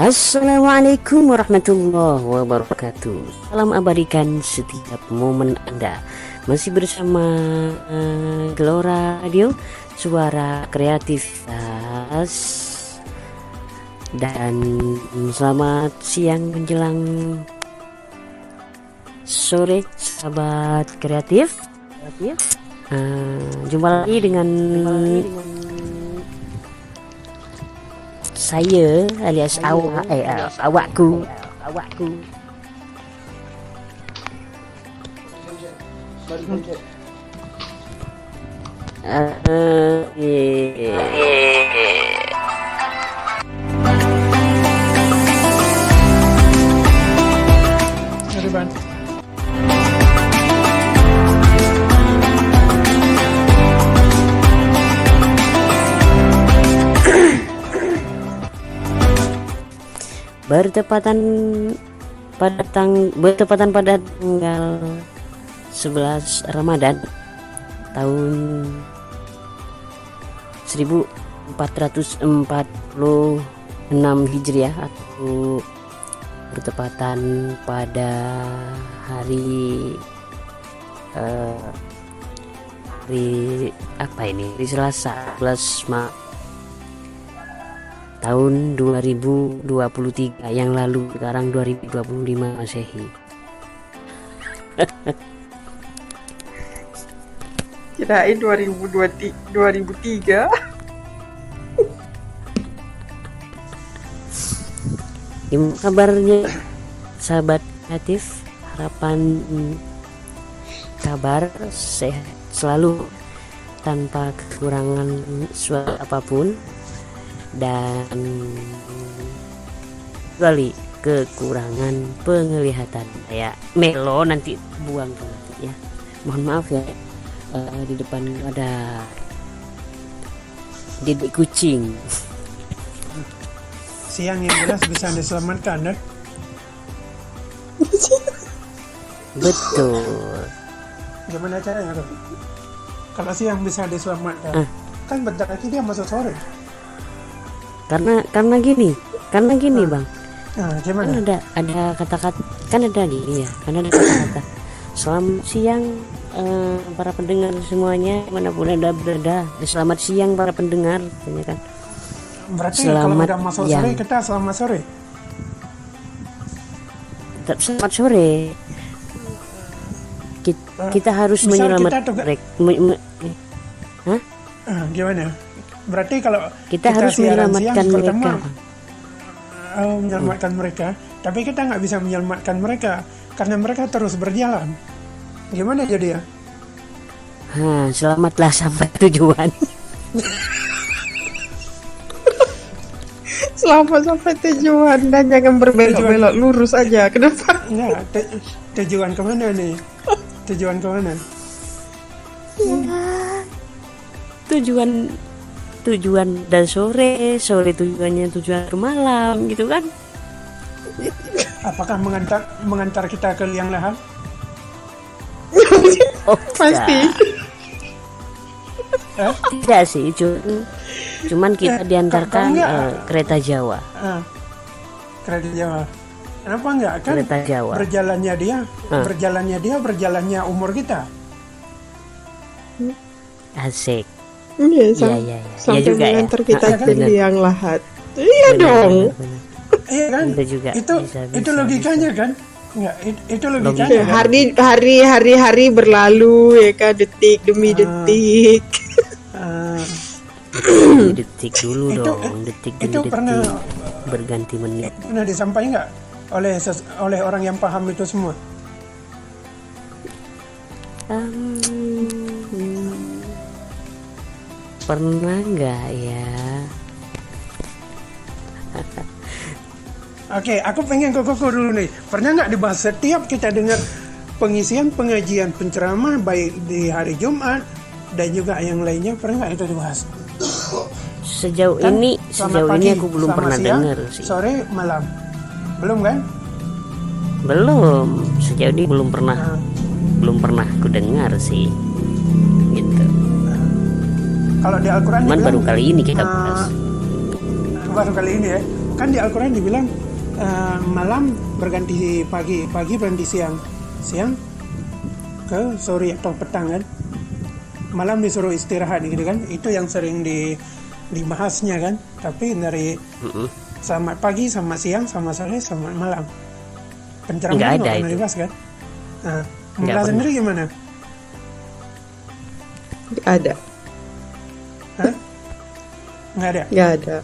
Assalamualaikum warahmatullahi wabarakatuh. Salam abadikan setiap momen Anda. Masih bersama Gelora Radio, suara kreativitas. Dan selamat siang menjelang sore, sahabat kreatif. Jumpa lagi dengan saya alias awakku. Bertepatan pada tanggal 11 Ramadan tahun 1446 Hijriah, atau bertepatan pada hari Selasa 11 Maret tahun 2023 yang lalu. Sekarang 2025 Masehi. Kirain 2003. Gimana kabarnya sahabat kreatif? Harapan kabar sehat selalu tanpa kekurangan suatu apapun, dan kali kekurangan penglihatan ya melo nanti buang nanti ya, mohon maaf ya. Di depan ada didik kucing. Siang yang jelas bisa diselamatkan, kan? Betul. Gimana caranya tuh? Kalau siang bisa diselamatkan, kan bentar lagi dia masuk sore. Karena gini Bang. Gimana? Kan ada kata-kata, kan ada gini ya, kan ada kata-kata. Selamat siang para pendengar semuanya, manapun Anda berada. Selamat siang para pendengar, katanya kan. Berarti selamat kalau udah masuk sore, kita selamat sore. Selamat sore. Kita harus menyelamatkan mereka. Gimana? Berarti kalau kita harus menyelamatkan mereka. Menyelamatkan mereka, tapi kita nggak bisa menyelamatkan mereka karena mereka terus berjalan. Gimana jadi ya? Selamatlah sampai tujuan. Selamat sampai tujuan dan jangan berbelok-belok, lurus aja. Kenapa? Enggak, tujuan kemana nih? Tujuan kemana? Tujuan dan sore tujuannya tujuan malam gitu kan? Apakah mengantar kita ke liang lahat? Pasti. Tidak sih, cuman kita diantarkan kereta Jawa. Kereta Jawa. Kenapa enggak? Kan kereta Jawa. Berjalannya umur kita. Asik. Iya, sampai juga mengantar ya. kita ke Bener. liang lahat. Iya dong. Iya kan? Itu logikanya kan? Enggak, itu logikanya. Ya, hari berlalu ya kan, detik demi detik. Detik dulu dong, detik demi detik, pernah berganti menit. Pernah disampaikan nggak oleh orang yang paham itu semua? Pernah nggak ya? Oke, aku pengen ke Koko dulu nih. Pernah nggak dibahas setiap kita dengar pengisian pengajian penceramah, baik di hari Jumat dan juga yang lainnya, pernah nggak itu dibahas? Sejauh ini aku belum pernah dengar sih. Sore, malam, belum kan? Belum, sejauh ini belum pernah aku dengar sih, gitu. Kalau di Al-Quran baru kali ini kita bahas. Baru kali ini ya. kan di Al-Quran dibilang malam berganti pagi, pagi berganti siang, siang ke sore atau petang kan, malam disuruh istirahat gitu kan. Itu yang sering dibahasnya kan. Tapi dari selamat pagi, selamat siang, selamat sore, selamat malam, pencerahan Nggak ada nggak pernah itu. dibahas kan. Nah, Nggak Mela pernah. sendiri gimana? Ada. Hah? Nggak ada. Nggak ada.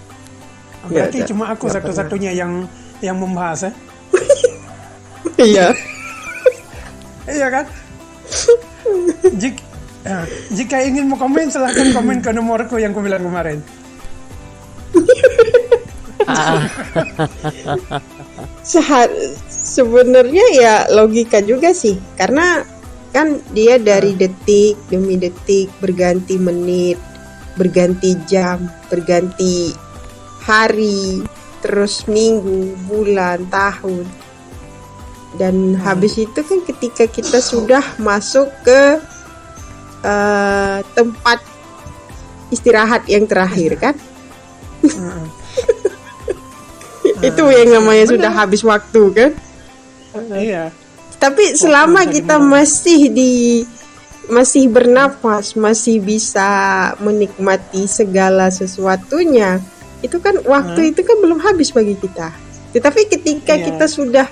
Berarti ada. cuma aku Nggak satu-satunya yang membahas ya. Iya. Iya kan? Jika ingin mau komen, silahkan komen ke nomorku yang aku bilang kemarin. Sebenarnya ya logika juga sih, karena kan dia dari detik demi detik berganti menit, berganti jam, berganti hari, terus minggu, bulan, tahun. Dan habis itu kan ketika kita sudah masuk ke tempat istirahat yang terakhir kan, itu yang namanya sudah habis waktu kan. Iya. Tapi selama kita masih bernafas, masih bisa menikmati segala sesuatunya, itu kan waktu itu kan belum habis bagi kita. Tetapi ketika kita sudah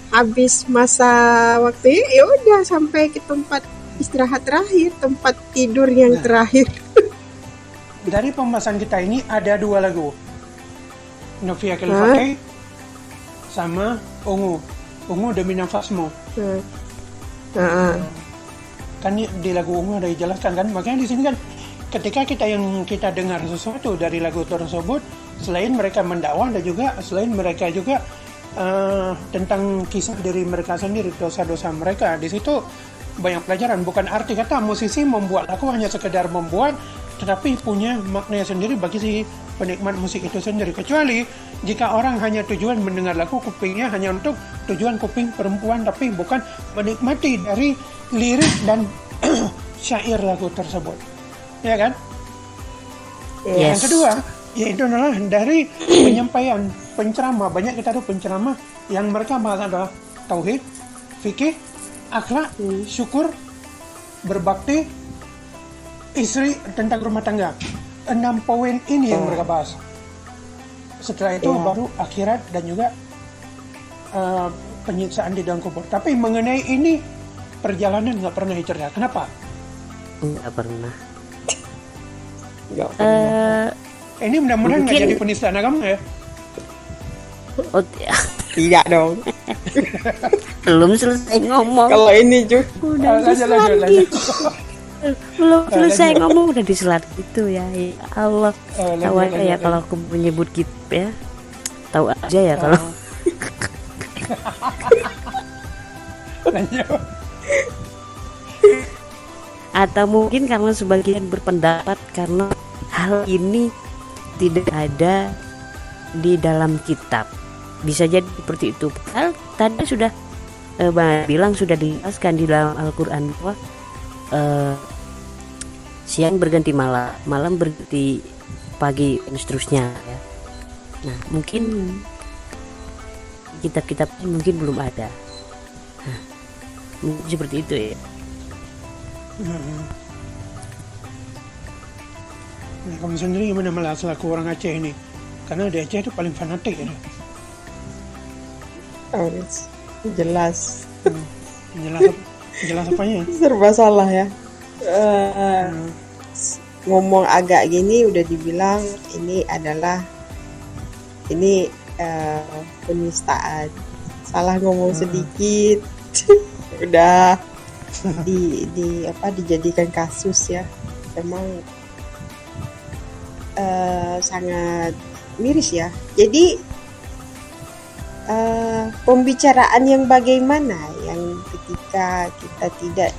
habis masa waktu, ya udah sampai ke tempat istirahat terakhir, tempat tidur yang terakhir. Dari pembahasan kita ini ada 2 lagu, Novia Kelvate sama Ungu demi nafasmu. Kan di lagu Ungu ada dijelaskan kan, makanya di sini kan ketika kita dengar sesuatu dari lagu tersebut, selain mereka mendakwah dan juga selain mereka juga tentang kisah diri mereka sendiri, dosa-dosa mereka, di situ banyak pelajaran. Bukan arti kata musisi membuat lagu hanya sekedar membuat, tetapi punya makna sendiri bagi si penikmat musik itu sendiri. Kecuali jika orang hanya tujuan mendengar lagu, kupingnya hanya untuk tujuan kuping perempuan, tapi bukan menikmati dari lirik dan syair lagu tersebut, ya kan? Yes. Yang kedua yaitu adalah dari penyampaian penceramah. Banyak kita tahu penceramah yang mereka bahas adalah tauhid, fikih, akhlak, syukur, berbakti, istri, tentang rumah tangga. 6 poin ini yang mereka bahas. Setelah itu baru akhirat dan juga penyiksaan di dalam kubur. Tapi mengenai ini perjalanan nggak pernah diceritakan. Kenapa? Nggak pernah. Ini mudah-mudahan nggak Mungkin- jadi penistaan agama ya. Oh, Tidak dong. belum selesai ngomong. Kalau ini juga Lanjut. Belum selesai ngomong udah diselat gitu ya. Ya Allah. Tahu aja ya lanjut. kalau aku menyebut gitu ya. Tahu aja ya kalau Lanjut. atau mungkin karena sebagian berpendapat karena hal ini tidak ada di dalam kitab. Bisa jadi seperti itu. Padahal tadi sudah Bang bilang sudah dijelaskan di dalam Al-Quran bahwa siang berganti malam, malam berganti pagi dan seterusnya ya. Nah mungkin kitab-kitab mungkin belum ada. Nah, mungkin seperti itu ya. Nah, kamu sendiri gimana malah selaku orang Aceh ini? Karena di Aceh itu paling fanatik ya. harus jelas. Jelas apanya? Serba salah ya. Ngomong agak gini udah dibilang ini adalah penistaan. Salah ngomong sedikit udah dijadikan kasus ya. Memang sangat miris ya. Jadi pembicaraan yang bagaimana yang ketika kita tidak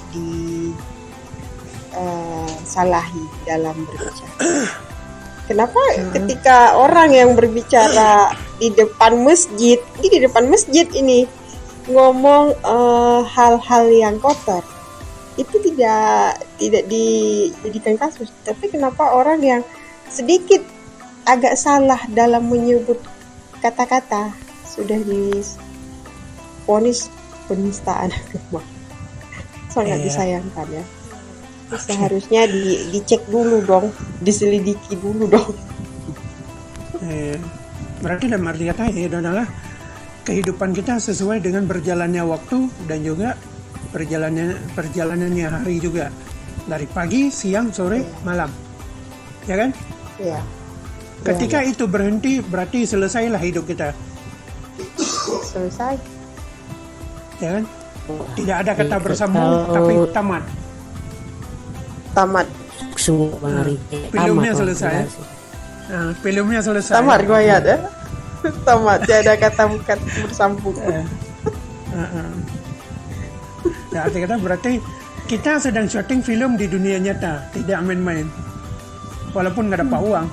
salahi dalam berbicara. Kenapa ketika orang yang berbicara di depan masjid, ini ngomong hal-hal yang kotor, itu tidak dijadikan kasus. Tapi kenapa orang yang sedikit agak salah dalam menyebut kata-kata, sudah divonis penistaan agama. Sangat disayangkan ya. Seharusnya dicek dulu dong, diselidiki dulu dong. Berarti dalam arti kata itu adalah kehidupan kita sesuai dengan berjalannya waktu dan juga perjalanannya hari juga, dari pagi, siang, sore, malam, ya kan? Ya. Ketika itu berhenti, berarti selesailah hidup kita, Selesai. ya kan? Tidak ada kata bersambung, tapi tamat. Tamat. Sungguh Bang Ari. Filmnya Tamat, selesai. Filmnya selesai. Tamat riwayat ya. Tamat, tiada kata bukan bersambung. Ya, arti kata berarti kita sedang syuting film di dunia nyata, tidak main-main. Walaupun nggak dapat uang.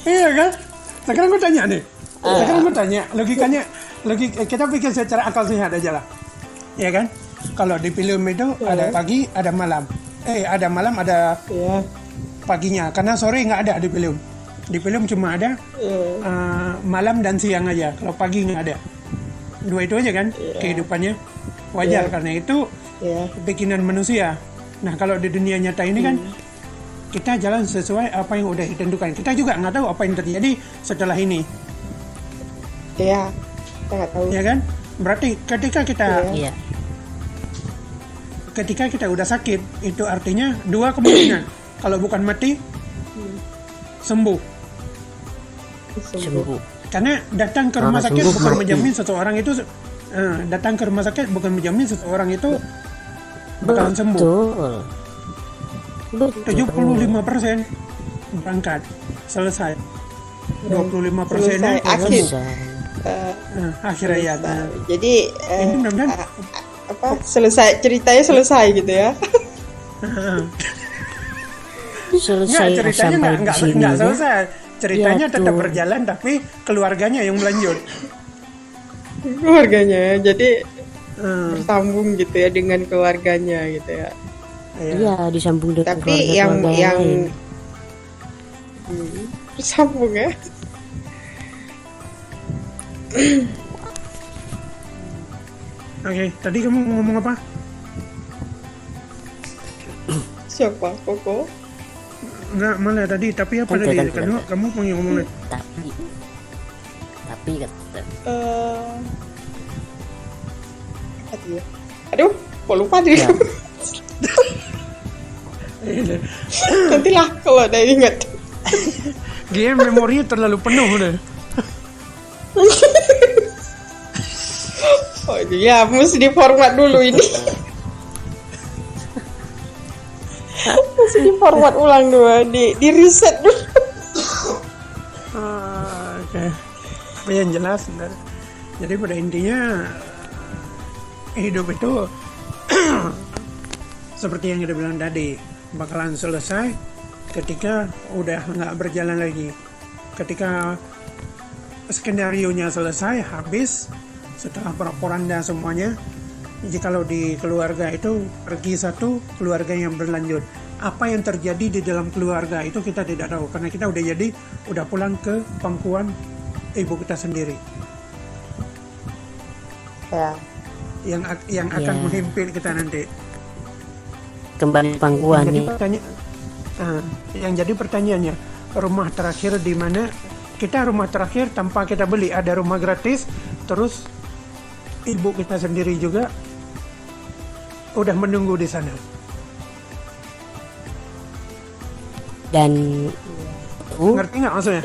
Iya kan? Sekarang gue tanya nih. Logikanya, kita pikir secara akal sehat aja lah. Iya kan? Kalau di film itu ada pagi, ada malam. Ada malam, ada paginya. Karena sore nggak ada di film. Di film cuma ada malam dan siang aja. Kalau pagi nggak ada. Dua itu aja kan kehidupannya. Wajar karena itu bikinan manusia. Nah kalau di dunia nyata ini kan kita jalan sesuai apa yang udah ditentukan. Kita juga nggak tahu apa yang terjadi setelah ini. Iya, kita nggak tahu. Ya kan? Berarti ketika kita ketika kita udah sakit, itu artinya dua kemungkinan. Kalau bukan mati, sembuh. Karena datang ke rumah sakit bukan menjamin seseorang itu datang ke rumah sakit bukan menjamin seseorang itu bakalan sembuh. Betul. 75% berangkat selesai. 25% Selesai, akhir hayat. Jadi Ini mudah-mudahan selesai ceritanya selesai gitu ya. Selesai ceritanya sampai di sini. nggak selesai. Ceritanya Ya, tetap tuh. berjalan tapi keluarganya yang melanjut. Keluarganya jadi bersambung gitu ya dengan keluarganya gitu ya. Iya, disambung dengan Tapi yang lain. bersambung ya. Oke, tadi kamu ngomong apa? Siapa? Koko? Enggak, malah tadi. Tapi apa Kan tadi? kan. Kamu mau ngomong lagi? Tapi kata Apa dia? Aduh, kok lupa deh. Ya. Nantilah kalau ada ingat. Dia memorinya terlalu penuh udah. Oh iya, mesti diformat dulu ini. Mesti diformat ulang dulu, di reset dulu. Oke. Tapi yang jelas, jadi pada intinya hidup itu seperti yang kita bilang tadi, bakalan selesai ketika udah nggak berjalan lagi. Ketika skenario-nya selesai, habis, setelah propaganda semuanya. Jadi kalau di keluarga itu pergi satu, keluarga yang berlanjut. Apa yang terjadi di dalam keluarga itu kita tidak tahu karena kita udah pulang ke pangkuan ibu kita sendiri. Ya. Yang akan menghimpit kita nanti. kembali pangkuan nih. Yang jadi pertanyaannya, rumah terakhir di mana? Kita rumah terakhir tanpa kita beli, ada rumah gratis, terus ibu kita sendiri juga udah menunggu di sana. Dan Ngerti nggak maksudnya?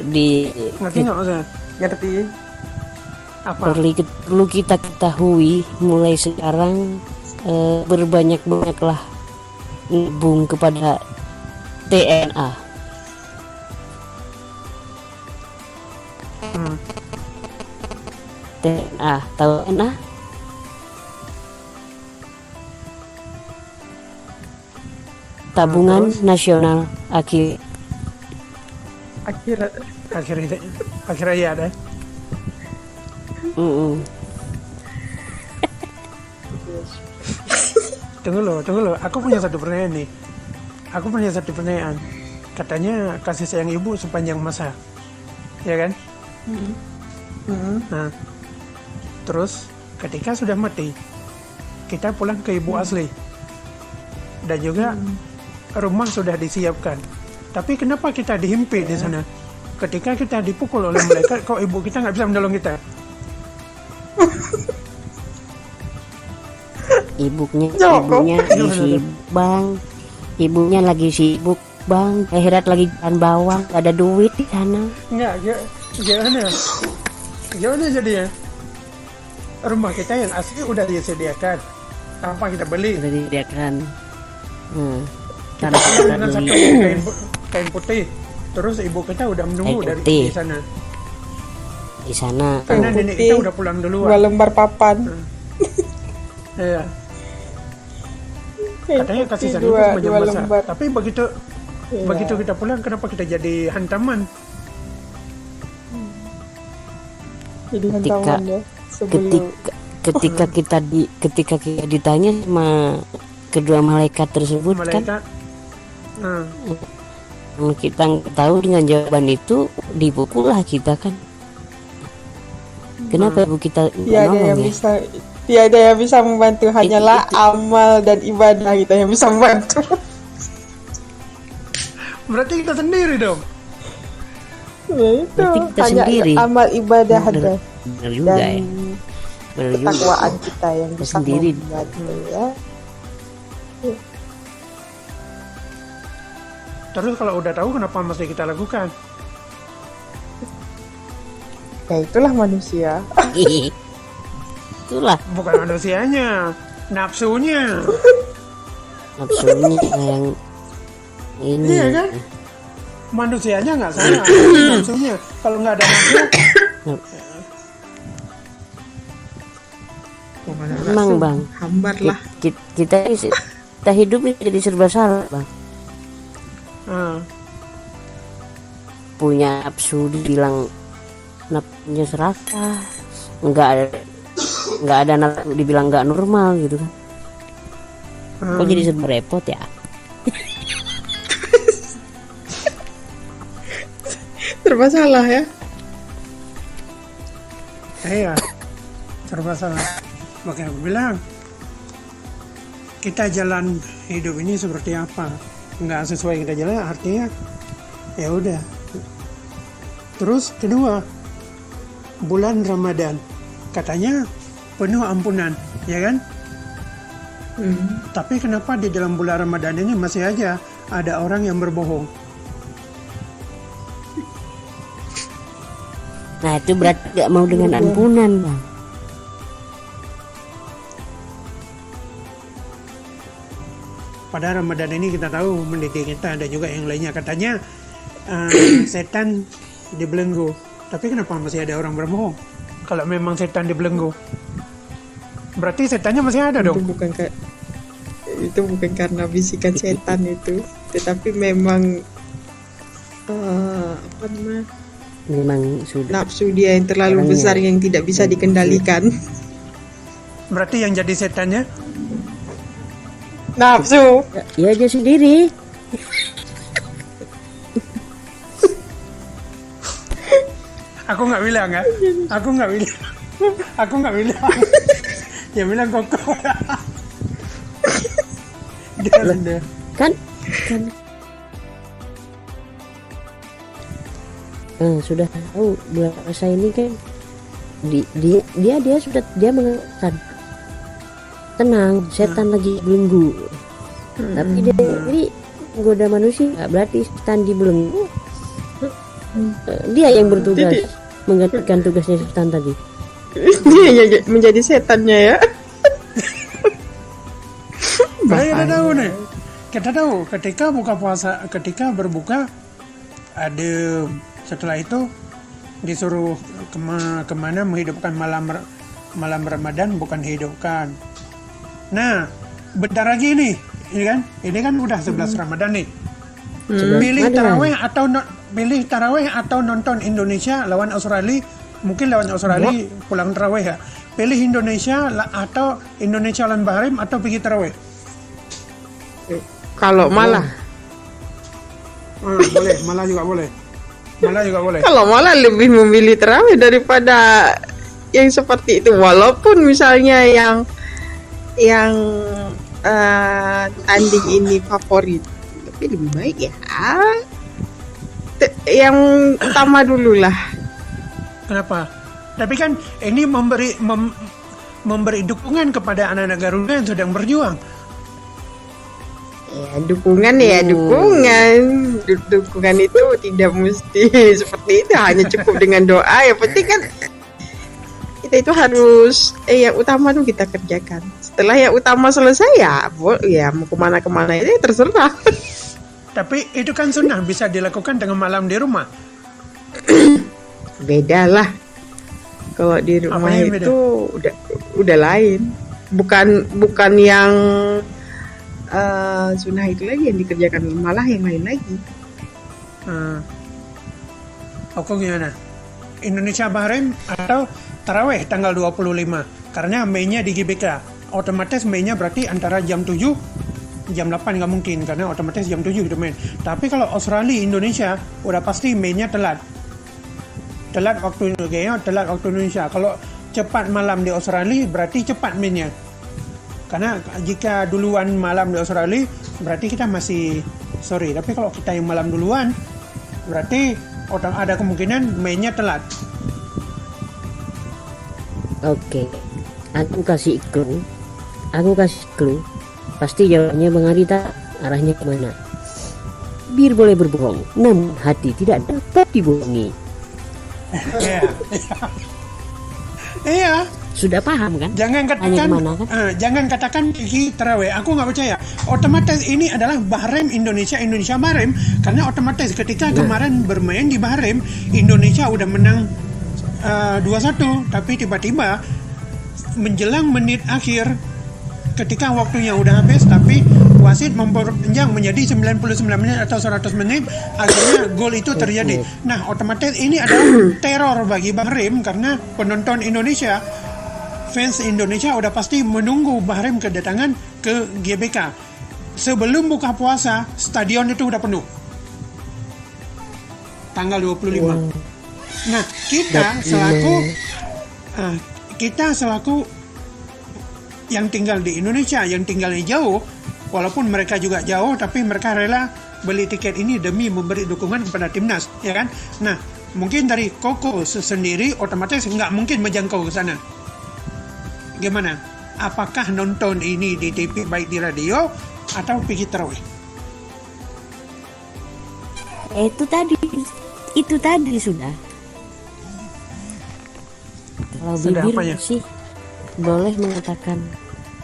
Ngerti nggak maksudnya? Ngerti. Apa? perlu kita ketahui mulai sekarang, berbanyak-banyaklah nabung kepada TNA. TNA, tahu TNA? Tabungan Nasional Akhir Akhir hayat ya. Tunggu loh. Aku punya satu pertanyaan. Katanya kasih sayang ibu sepanjang masa, ya kan? Nah, terus ketika sudah mati, kita pulang ke ibu asli, dan juga rumah sudah disiapkan. Tapi kenapa kita dihimpit di sana? Ketika kita dipukul oleh malaikat, kok ibu kita nggak bisa menolong kita? Ibunya lagi sibuk bang, ibunya lagi sibuk bang, akhirat lagi jalan bawang, gak ada duit di sana. Enggak, gimana jadinya? Rumah kita yang asli udah disediakan, tanpa kita beli. Udah disediakan. Kita pulang dengan satu kain putih, terus ibu kita udah menunggu Kain dari putih. di sana. Di sana Karena Kain nenek putih, kita udah pulang duluan. 2 lembar papan. Iya. Kain Katanya kasih putih sayang ibu sepanjang 2 masa. lembar. Tapi begitu kita pulang, kenapa kita jadi hantaman? Jadi Ketika- hantaman ya. Sebelum ketika kita ditanya sama kedua malaikat tersebut kan, Malaikat. Nah, kita nggak tahu dengan jawaban itu, dipukullah kita kan. Kenapa ibu kita tiada yang nolong ya? bisa tiada yang bisa membantu, hanyalah amal dan ibadah kita yang bisa membantu. berarti kita sendiri dong. Ya itu Berarti kita hanya sendiri. amal ibadah Bener. dan Benar juga ya. Benar juga. ketakwaan kita yang Kita bisa sendiri. membantu ya. Terus kalau udah tahu, kenapa mesti kita lakukan? Ya itulah manusia. Itulah Bukan manusianya, nafsunya. nafsunya yang ini. Iya kan? Manusianya nggak salah, tapi nafsunya. Kalau nggak ada nafsu, Pokoknya Emang, langsung Bang. hambar lah. Kita hidup ini jadi serba salah bang. Punya nafsu dibilang nafsunya serakah, nggak ada nafsu dibilang nggak normal gitu kan. Kok jadi serba repot ya? Serba salah ya. iya, serba salah. Makanya aku bilang, kita jalan hidup ini seperti apa? Nggak sesuai kita jalan, artinya ya udah. Terus kedua, bulan Ramadan katanya penuh ampunan, ya kan? Tapi kenapa di dalam bulan Ramadan ini masih aja ada orang yang berbohong? Nah itu berarti nggak mau dengan ampunan bang. Pada Ramadan ini kita tahu mendidik kita, ada juga yang lainnya katanya setan dibelenggu. Tapi kenapa masih ada orang berbohong? Kalau memang setan dibelenggu, berarti setannya masih ada dong. Itu bukan karena bisikan setan itu, tetapi memang apa namanya, Memang sudah nafsu dia yang terlalu besar yang tidak bisa dikendalikan. Berarti yang jadi setannya Nafsu. ya aja sendiri. aku nggak bilang ya, aku nggak bilang, yang bilang Koko. Dia. kan sudah tahu bulan puasa ini kan dia mengatakan tenang, setan lagi belenggu, tapi dia jadi menggoda manusia, berarti setan dibelenggu. Dia yang bertugas menggantikan tugasnya setan tadi. Dia yang menjadi setannya ya. Kita tahu ketika buka puasa, ketika berbuka, ada setelah itu disuruh kemana menghidupkan malam Ramadan, bukan hidupkan. Nah, bentar lagi nih, ini kan udah 11 Ramadan nih. Pilih taraweh atau nonton Indonesia lawan Australia, mungkin lawan Australia pulang taraweh ya. Pilih Indonesia atau Indonesia lawan Bahrain atau pergi taraweh. Kalau malah, Boleh, malah juga boleh. Malah juga boleh. kalau malah lebih memilih terawih daripada yang seperti itu. Walaupun misalnya yang tanding ini favorit, tapi lebih baik ya yang utama dulu lah. Kenapa? Tapi kan ini memberi dukungan kepada anak-anak Garuda yang sedang berjuang. Ya dukungan ya dukungan. Dukungan itu tidak mesti seperti itu, hanya cukup dengan doa. Yang penting kan kita itu harus yang utama tuh kita kerjakan. Setelah yang utama selesai ya mau kemana itu terserah. Tapi itu kan sunnah, bisa dilakukan dengan malam di rumah. Beda lah. Kalau di rumah Apanya yang beda? itu udah lain. Bukan yang sunnah itu lagi yang dikerjakan, malah yang lain lagi. Aku gimana? Indonesia Bahrain atau Taraweh tanggal 25? Karena mainnya di GBK. Otomatis mainnya berarti antara jam 7 jam 8 nggak mungkin, karena otomatis jam 7 kita main. Tapi kalau Australia Indonesia udah pasti mainnya telat waktu Indonesia. Kalau cepat malam di Australia berarti cepat mainnya, karena jika duluan malam di Australia berarti kita masih sore. Tapi kalau kita yang malam duluan berarti ada kemungkinan mainnya telat. Oke, aku kasih clue. Pasti jawabannya Bang Arita arahnya kemana. Bir boleh berbohong, namun hati tidak dapat dibohongi. Iya. Sudah paham kan? Jangan Hanya katakan, kemana kan? jangan katakan Kiki Taraweh. Aku nggak percaya. Otomatis ini adalah Bahrain Indonesia Bahrain, karena otomatis ketika kemarin bermain di Bahrain, Indonesia udah menang 2-1, tapi tiba-tiba menjelang menit akhir, ketika waktunya udah habis, tapi wasit memperpanjang menjadi 99 menit atau 100 menit, akhirnya gol itu terjadi. Nah, otomatis ini adalah teror bagi Bahrain, karena penonton Indonesia, fans Indonesia udah pasti menunggu Bahrain kedatangan ke GBK. Sebelum buka puasa, stadion itu udah penuh. Tanggal 25. Nah, kita selaku yang tinggal di Indonesia, yang tinggalnya jauh, walaupun mereka juga jauh, tapi mereka rela beli tiket ini demi memberi dukungan kepada timnas, ya kan? Nah, mungkin dari Koko sendiri otomatis nggak mungkin menjangkau ke sana. Gimana? Apakah nonton ini di TV, baik di radio atau pergi tarawih? Itu tadi sudah. Kalau Sudah bibir apanya? sih boleh mengatakan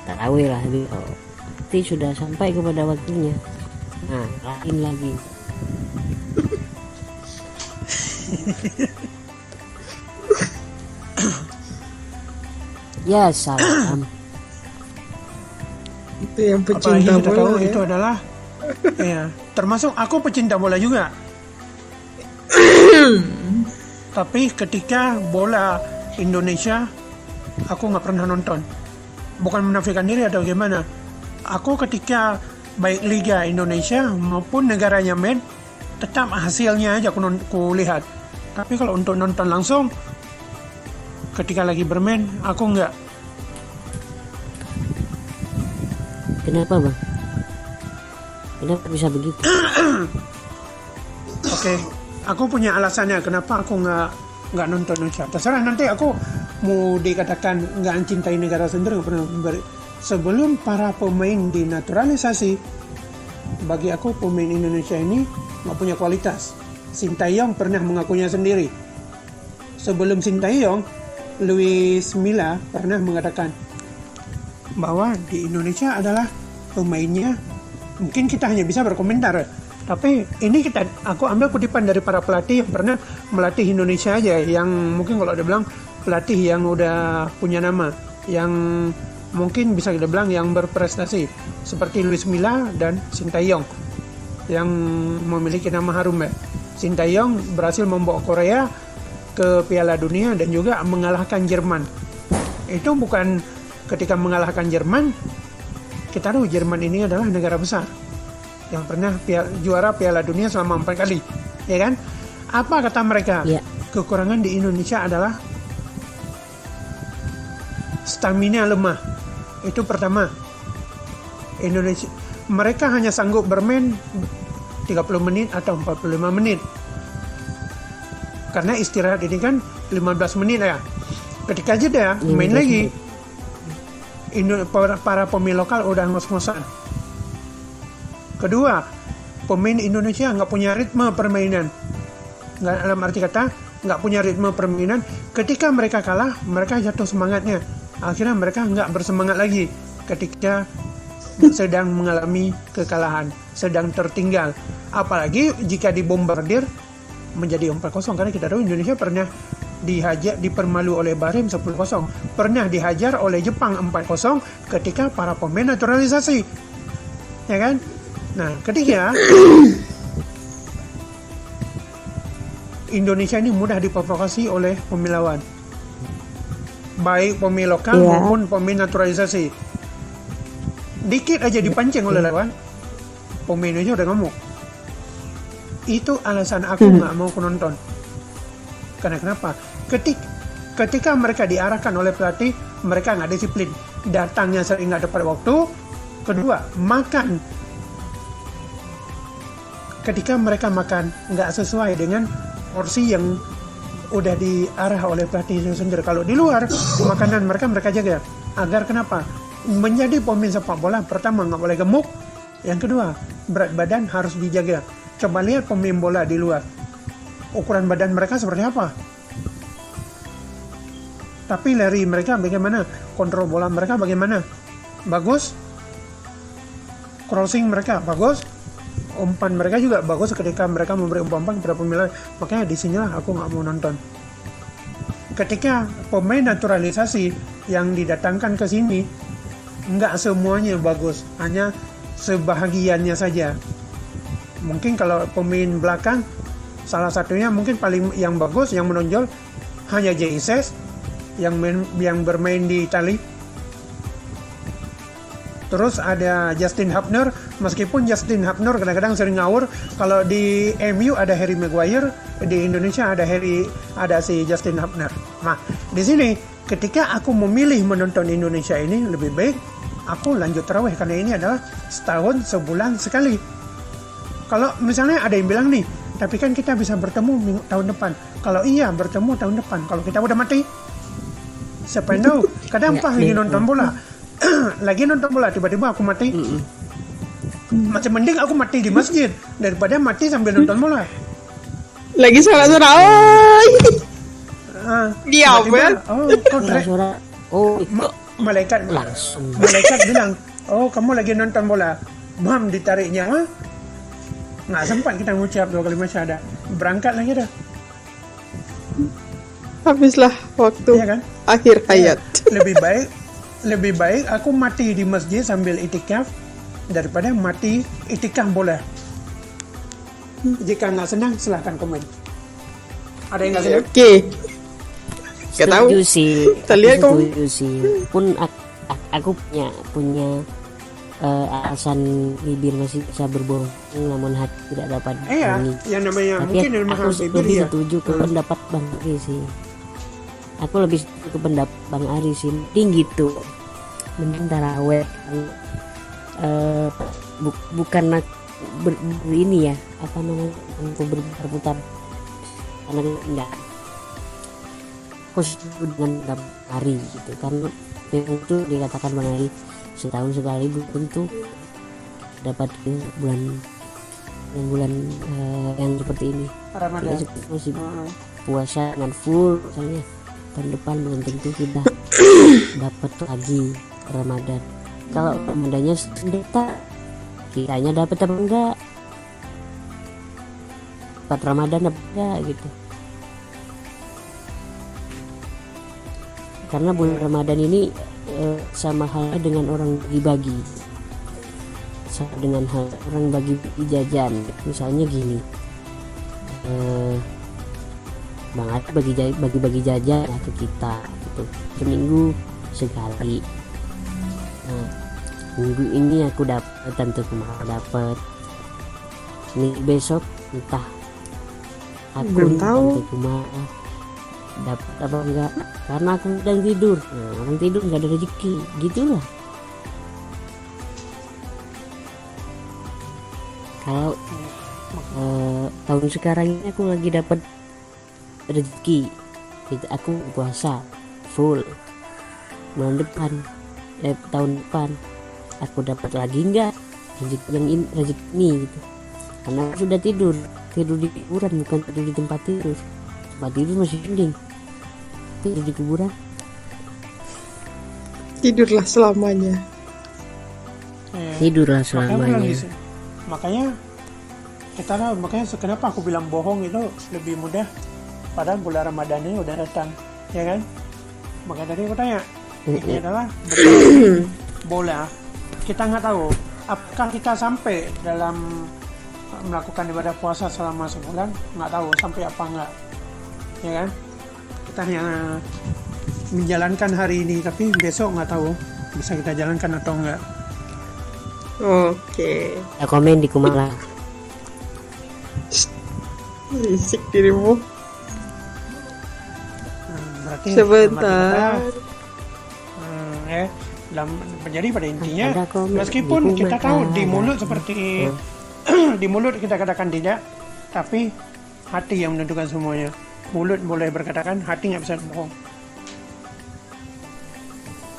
tarawih lah, tapi sudah sampai kepada waktunya. Nah, lain lagi. Ya salam. Itu yang Apalagi pecinta kita tahu bola ya. itu adalah ya, termasuk aku pecinta bola juga. Tapi ketika bola Indonesia aku nggak pernah nonton. Bukan menafikan diri atau gimana. Aku ketika baik Liga Indonesia maupun negaranya main, tetap hasilnya aja aku lihat. Tapi kalau untuk nonton langsung, ketika lagi bermain, aku nggak. Kenapa Bang? Kenapa bisa begitu? Oke, aku punya alasannya kenapa aku nggak nonton Indonesia. Terserah, nanti aku mau dikatakan nggak mencintai negara sendiri. Sebelum para pemain dinaturalisasi, bagi aku pemain Indonesia ini nggak punya kualitas. Sintayong pernah mengakunya sendiri. Sebelum Sintayong, Luis Milla pernah mengatakan bahwa di Indonesia adalah pemainnya, mungkin kita hanya bisa berkomentar, tapi ini aku ambil kutipan dari para pelatih yang pernah melatih Indonesia aja, yang mungkin kalau ada bilang pelatih yang udah punya nama, yang mungkin bisa kita bilang yang berprestasi, seperti Luis Milla dan Sintayong yang memiliki nama harum ya. Sintayong berhasil membawa Korea ke Piala Dunia dan juga mengalahkan Jerman. Itu bukan ketika mengalahkan Jerman kita tahu Jerman ini adalah negara besar yang pernah juara Piala Dunia selama 4 kali, ya kan? Apa kata mereka? Ya. Kekurangan di Indonesia adalah stamina lemah. Itu pertama. Indonesia, mereka hanya sanggup bermain 30 menit atau 45 menit. Karena istirahat ini kan 15 menit ya. Ketika jeda main lagi. Para pemain lokal udah ngos-ngosan. Kedua, pemain Indonesia nggak punya ritme permainan. Nggak, dalam arti kata nggak punya ritme permainan. Ketika mereka kalah, mereka jatuh semangatnya. Akhirnya mereka nggak bersemangat lagi ketika sedang mengalami kekalahan, sedang tertinggal. Apalagi jika dibombardir menjadi 4-0, karena kita tahu Indonesia pernah dipermalu oleh Bahrain 10-0, pernah dihajar oleh Jepang 4-0 ketika para pemain naturalisasi, ya kan? Nah, ketiga, Indonesia ini mudah diprovokasi oleh pemain lawan, baik pemain lokal maupun pemain naturalisasi. Dikit aja dipancing oleh lawan, pemain Indonesia udah ngamuk. Itu alasan aku nggak mau nonton. Karena kenapa? Ketika mereka diarahkan oleh pelatih, mereka nggak disiplin. Datangnya sering nggak tepat waktu. Kedua, makan. Ketika mereka makan nggak sesuai dengan porsi yang udah diarah oleh pelatih itu sendiri. Kalau di luar, makanan mereka jaga. Agar kenapa? Menjadi pemain sepak bola, pertama nggak boleh gemuk. Yang kedua, berat badan harus dijaga. Coba lihat pemain bola di luar. Ukuran badan mereka seperti apa? Tapi lari mereka bagaimana? Kontrol bola mereka bagaimana? Bagus? Crossing mereka bagus? Umpan mereka juga bagus ketika mereka memberi umpan kepada pemain. Makanya disinilah aku nggak mau nonton. Ketika pemain naturalisasi yang didatangkan ke sini, nggak semuanya bagus, hanya sebahagiannya saja. Mungkin kalau pemain belakang, salah satunya mungkin paling yang bagus, yang menonjol hanya Jesus yang bermain di Itali. Terus ada Justin Hubner, meskipun Justin Hubner kadang-kadang sering ngawur. Kalau di MU ada Harry Maguire, di Indonesia ada si Justin Hubner. Nah, di sini ketika aku memilih menonton Indonesia ini, lebih baik aku lanjut tarawih, karena ini adalah setahun sebulan sekali. Kalau misalnya ada yang bilang nih, tapi kan kita bisa bertemu tahun depan. Kalau iya bertemu tahun depan, kalau kita udah mati, siapa yang tahu? Kadang lagi nonton bola, lagi nonton bola tiba-tiba aku mati. Masih mending aku mati di masjid daripada mati sambil nonton bola. Lagi sholat surawai. Diam ya. Malaikat langsung. Malaikat bilang, oh kamu lagi nonton bola, bam ditarik nyawa. Nggak sempat kita ngucap 2 kalimat syahadat, berangkat lagi dah. Habislah waktu, ya kan? Akhir hayat. Lebih baik aku mati di masjid sambil itikaf daripada mati itikaf bola. Jika nggak senang silahkan komen. Ada yang nggak senang? Oke. Gak tahu. Setuju sih. Terlihat kok. Setuju sih. Pun aku punya alasan bibir masih bisa berbohong, namun hati tidak dapat Iya, yang namanya tapi mungkin aku bibir lebih ya. setuju ke pendapat Bang Ari sih. Aku lebih setuju ke pendapat Bang Ari sih. Mending gitu. Mending taraweh. Bukan ini ya, apa namanya, untuk berputar. Karena enggak khusus dengan Bang Ari gitu. Karena itu dikatakan Bang Ari, setahun sekali belum tentu dapat bulan yang seperti ini. Ramadan. Kita masih puasa dengan full, misalnya tahun depan belum tentu kita dapat lagi Ramadan. Kalau Ramadannya sendeta, kitanya dapat apa enggak? Dapat Ramadan apa enggak gitu. Karena bulan Ramadan ini sama halnya dengan orang bagi-bagi, sama dengan hal orang bagi jajan. Misalnya gini, Bang Ari bagi jajan ke kita gitu, seminggu sekali. Nah, minggu ini aku dapat, tentu kemarin dapat, ini besok entah aku Belum tahu. tante kumaha dapat apa enggak, karena aku sedang tidur. Nah, orang tidur nggak ada rezeki, gitulah. Kalau tahun sekarang ini aku lagi dapat rezeki, aku puasa full. Bulan depan, tahun depan aku dapat lagi enggak rezeki yang ini, rezeki ini gitu. Karena aku sudah tidur di kuburan, bukan tidur di tempat tidur. Tempat tidur masih mending, tidur di kuburan. Tidurlah selamanya. Tidurlah Makanya aku bilang selamanya. di sini. Makanya kenapa aku bilang bohong itu lebih mudah, padahal bulan Ramadan ini udah datang, ya kan? Makanya tadi aku tanya, ini adalah betul bola. Kita nggak tahu apakah kita sampai dalam melakukan ibadah puasa selama sebulan, nggak tahu sampai apa enggak, ya kan? Kita hanya menjalankan hari ini, tapi besok nggak tahu bisa kita jalankan atau enggak. Oke. Ya, komen di Kumala. Risik dirimu. Berarti Sebentar. Jadi pada intinya, Ada komen meskipun di kita Kumala. tahu di mulut seperti di mulut kita katakan tidak, tapi hati yang menentukan semuanya. Mulut boleh berkatakan, hati nggak bisa bohong.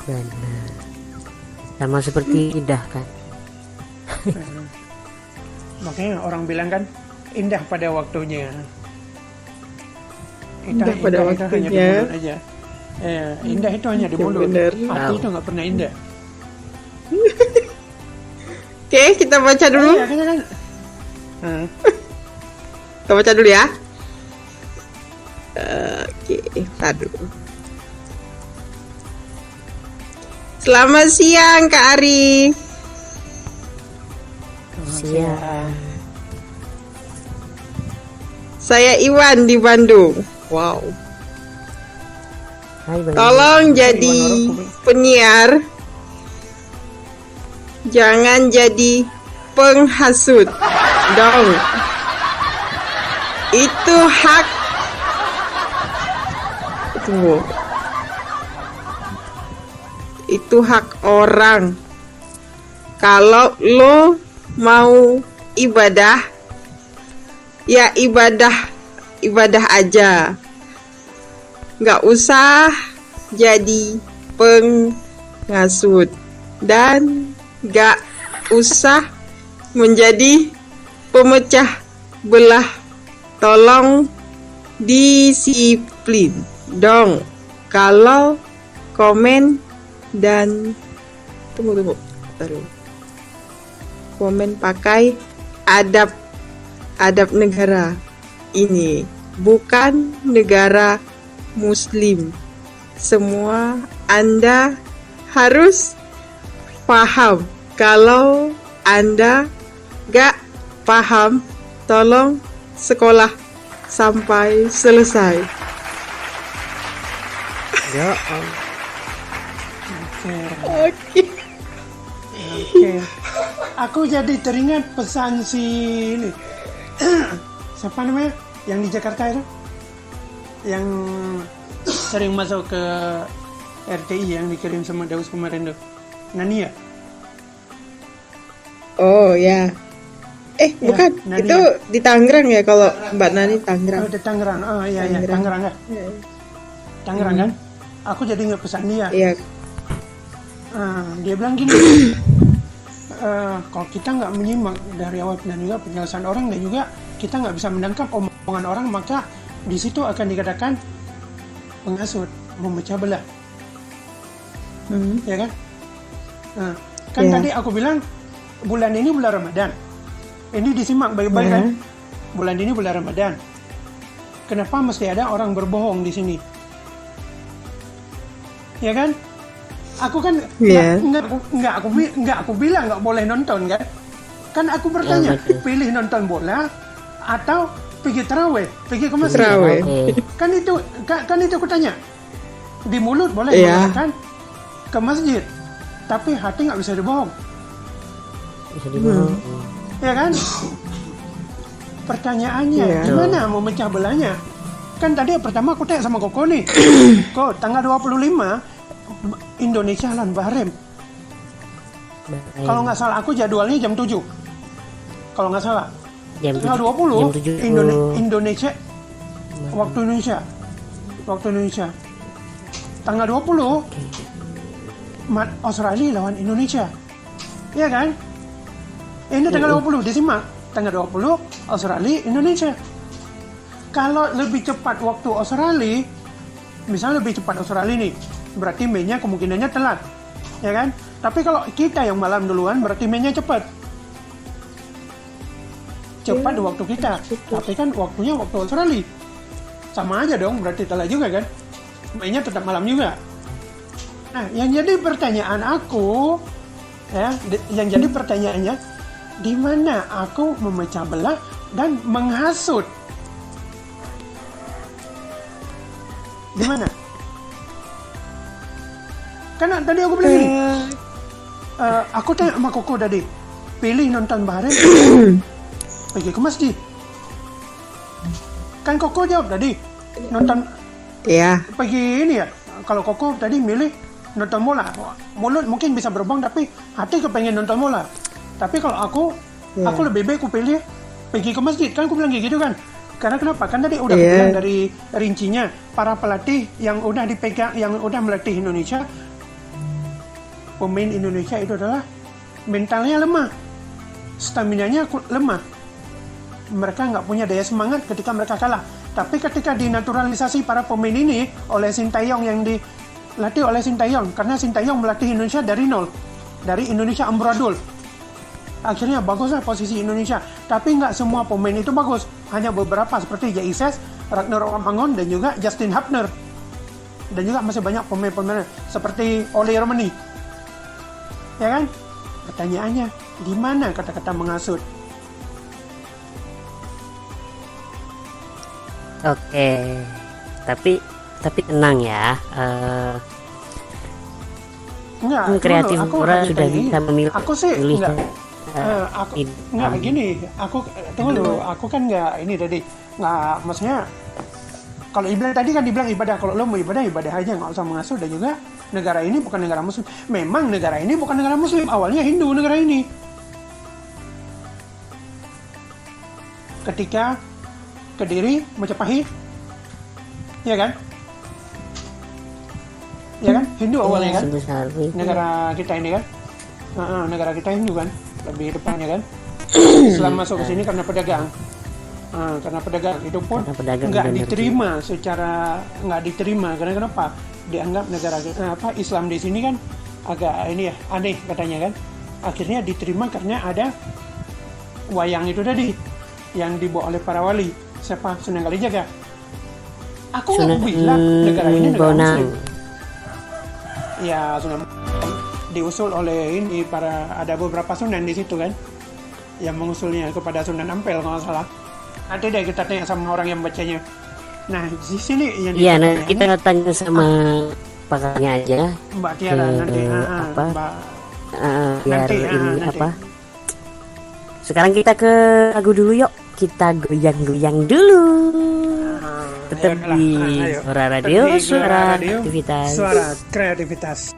Benar. Sama seperti lidah kan. Makanya orang bilang kan, indah pada waktunya. Indah pada itu hanya di waktunya. mulut aja. Indah itu hanya di Ya, mulut. benar. Hati itu nggak pernah indah. Oke, kita baca dulu. Iya, kita kan. Kita baca dulu ya. Oke, tar dulu. Selamat siang Kak Ari. Siang. Saya Iwan di Bandung. Wow. Hai Bang. Tolong jadi penyiar. Jangan jadi penghasut dong. Itu hak. Tunggu. Itu hak orang. Kalau lo mau ibadah, ya ibadah aja. Nggak usah jadi penghasut dan nggak usah menjadi pemecah belah. Tolong disiplin dong. Kalau komen dan tunggu. Taruh. Komen pakai adab negara ini, bukan negara Muslim. Semua Anda harus paham. Kalau Anda gak paham, tolong sekolah sampai selesai. Ya, Oke. Oke. Aku jadi teringat pesan si ini. Siapa namanya? Yang di Jakarta itu? Yang sering masuk ke RTI yang dikirim sama Daus kemarin tuh. Nania. Oh ya. Bukan. Nania. Itu di Tangerang ya kalau Mbak Nani Tangerang. Oh, di Tangerang. Oh iya iya, Tangerang. Tangerang kan? Tangerang kan? Aku jadi ingat pesan dia. Iya. Dia bilang gini. Kalau kita nggak menyimak dari awal dan juga penjelasan orang dan juga kita nggak bisa menangkap omongan orang, maka di situ akan dikatakan penghasut, memecah belah, ya kan? Kan Ya. tadi aku bilang bulan ini bulan Ramadan, ini disimak baik-baik kan? Bulan ini bulan Ramadan. Kenapa mesti ada orang berbohong di sini? Ya kan? Aku kan Iya. nggak aku bilang nggak boleh nonton kan? Kan aku bertanya, betul. pilih nonton bola atau pergi taraweh, pergi ke masjid. Taraweh. oke. Kan itu aku tanya. Di mulut boleh Iya. mengatakan ke masjid, tapi hati nggak bisa dibohong. bisa dibohong. Ya kan? Pertanyaannya, Iya. gimana mau mecah belahnya? Kan tadi pertama aku tanya sama Koko nih. Kok tanggal 25 Indonesia lawan Bahrain. Kalau nggak salah aku jadwalnya jam 7. Kalau nggak salah. jam Tanggal 7, 20 jam 7 Indonesia waktu Indonesia. Waktu Indonesia. Tanggal 20 Australia lawan Indonesia. Iya kan? Ini tanggal 20 disimak. Tanggal 20 Australia Indonesia. Kalau lebih cepat waktu Australia, misalnya lebih cepat Australia nih, berarti mainnya kemungkinannya telat. Ya kan? Tapi kalau kita yang malam duluan berarti mainnya cepat. Cepat di waktu kita. Tapi kan waktunya waktu Australia. Sama aja dong, berarti telat juga kan? Mainnya tetap malam juga. Nah, yang jadi pertanyaan aku, ya, yang jadi pertanyaannya, di mana aku memecah belah dan menghasut? Di mana? Karena tadi aku bilang gini, aku tanya sama Koko tadi, pilih nonton Bahrain, pergi ke masjid. Kan Koko jawab tadi, nonton Ya, pergi ini ya. Kalau Koko tadi milih nonton bola, mulut mungkin bisa berbohong tapi hati kepengen nonton bola. Tapi kalau aku lebih baik aku pilih pergi ke masjid. Kan aku bilang kayak gitu kan. Karena kenapa? Kan tadi udah aku bilang dari rincinya para pelatih yang udah dipegang, yang udah melatih Indonesia, pemain Indonesia itu adalah mentalnya lemah, staminanya lemah. Mereka nggak punya daya semangat ketika mereka kalah. Tapi ketika dinaturalisasi para pemain ini oleh Sintayong, yang dilatih oleh Sintayong, karena Sintayong melatih Indonesia dari nol, dari Indonesia amburadul. Akhirnya baguslah posisi Indonesia. Tapi nggak semua pemain itu bagus. Hanya beberapa seperti Jaises, Ragnar Ormangon, dan juga Justin Hapner. Dan juga masih banyak pemain-pemain seperti Ole Romani. Ya kan? Pertanyaannya, di mana kata-kata menghasut? Oke, tapi tenang ya. Enggak, Kreatif aku Pura hanya sudah tanya ini. bisa memilih. Aku sih pilih, enggak. Aku enggak gini. Aku tunggu dulu. Aku kan enggak ini tadi. Enggak, maksudnya kalau ibadah tadi kan dibilang ibadah. Kalau lo mau ibadah aja, nggak usah mengasuh. Dan juga negara ini bukan negara muslim. Memang negara ini bukan negara muslim. Awalnya Hindu negara ini. Ketika Kediri, Majapahit, ya kan? Ya kan? Hindu awalnya kan? Negara kita ini kan? Negara kita Hindu kan? Lebih depannya kan? Islam masuk ke sini karena pedagang. Karena pedagang itu pun nggak diterima secara nggak diterima. Karena kenapa? Dianggap negara Islam di sini kan agak ini ya aneh katanya kan? Akhirnya diterima karena ada wayang itu tadi yang dibawa oleh para wali. Siapa? Sunan Kalijaga. Aku nggak bilang negara ini negara muslim. Ya, Sunan diusul oleh ini ada beberapa sunan di situ kan, yang mengusulnya kepada Sunan Ampel kalau nggak salah. Nanti deh kita tanya sama orang yang bacanya. Nah di sini yang nah kita tanya sama pakarnya aja. Mbak Tiara nanti. Mbak. Biar nanti, ini nanti. apa? Sekarang kita ke lagu dulu yuk. Kita goyang-goyang dulu. Tetap di Suara Radio, Suara Aktivitas. Suara Kreativitas.